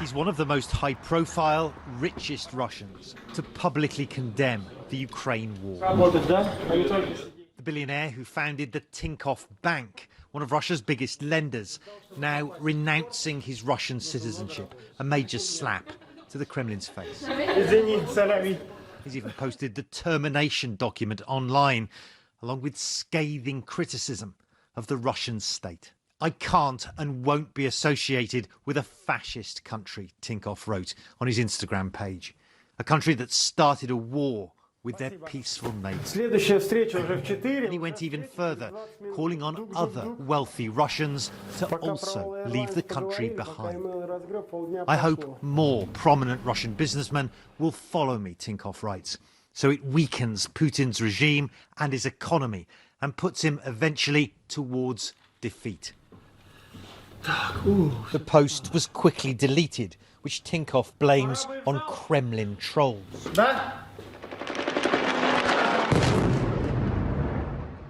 He's one of the most high-profile, richest Russians to publicly condemn the Ukraine war. The billionaire who founded the Tinkov Bank, one of Russia's biggest lenders, now renouncing his Russian citizenship, a major slap to the Kremlin's face. He's even posted the termination document online, along with scathing criticism of the Russian state. I can't and won't be associated with a fascist country, Tinkov wrote on his Instagram page. A country that started a war with their peaceful neighbours. And he went even further, calling on other wealthy Russians to also leave the country behind. I hope more prominent Russian businessmen will follow me, Tinkov writes, so it weakens Putin's regime and his economy and puts him eventually towards defeat. The post was quickly deleted, which Tinkov blames on Kremlin trolls.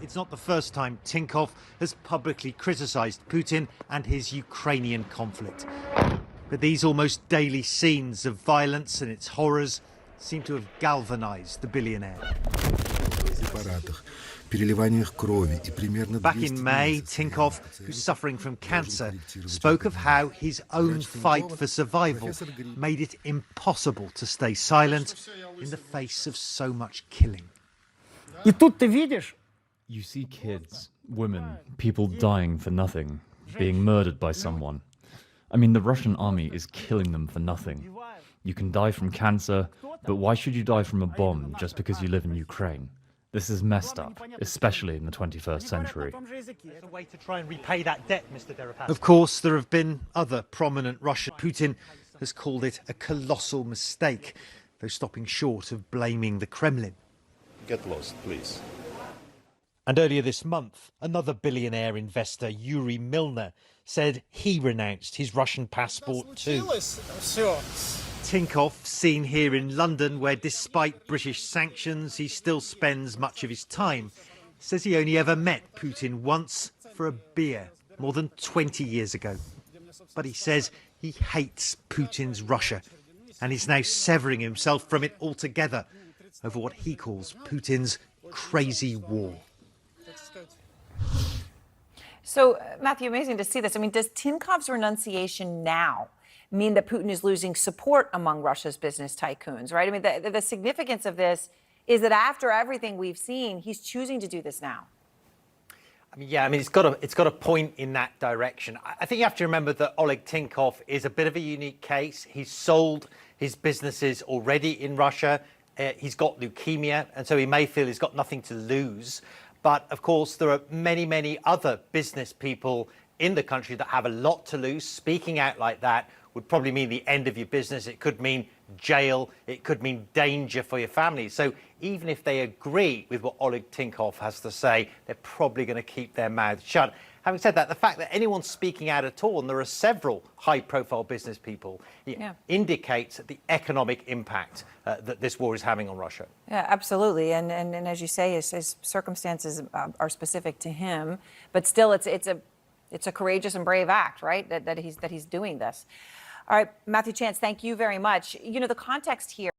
It's not the first time Tinkov has publicly criticised Putin and his Ukrainian conflict. But these almost daily scenes of violence and its horrors seem to have galvanised the billionaire. Back in May, Tinkov, who's suffering from cancer, spoke of how his own fight for survival made it impossible to stay silent in the face of so much killing. You see kids, women, people dying for nothing, being murdered by someone. I mean, the Russian army is killing them for nothing. You can die from cancer, but why should you die from a bomb just because you live in Ukraine? This is messed up, especially in the 21st century. There's a way to try and repay that debt, Mr. Deripaska. Of course, there have been other prominent Russians. Putin has called it a colossal mistake, though stopping short of blaming the Kremlin. Get lost, please. And earlier this month, another billionaire investor, Yuri Milner, said he renounced his Russian passport too. Tinkov, seen here in London, where despite British sanctions, he still spends much of his time, says he only ever met Putin once for a beer more than 20 years ago. But he says he hates Putin's Russia and he's now severing himself from it altogether over what he calls Putin's crazy war. So, Matthew, amazing to see this. I mean, does Tinkov's renunciation now mean that Putin is losing support among Russia's business tycoons, right? I mean, the significance of this is that after everything we've seen, he's choosing to do this now. I mean, yeah, I mean, it's got a point in that direction. I think you have to remember that Oleg Tinkov is a bit of a unique case. He's sold his businesses already in Russia. He's got leukemia, and so he may feel he's got nothing to lose. But, of course, there are many, many other business people in the country that have a lot to lose. Speaking out like that would probably mean the end of your business. It could mean jail. It could mean danger for your family. So even if they agree with what Oleg Tinkov has to say, they're probably going to keep their mouths shut. Having said that, the fact that anyone's speaking out at all, and there are several high-profile business people, indicates the economic impact that this war is having on Russia. Yeah, absolutely. And as you say, his circumstances are specific to him, but still, it's a courageous and brave act, right? That he's doing this. All right, Matthew Chance, thank you very much. You know, the context here.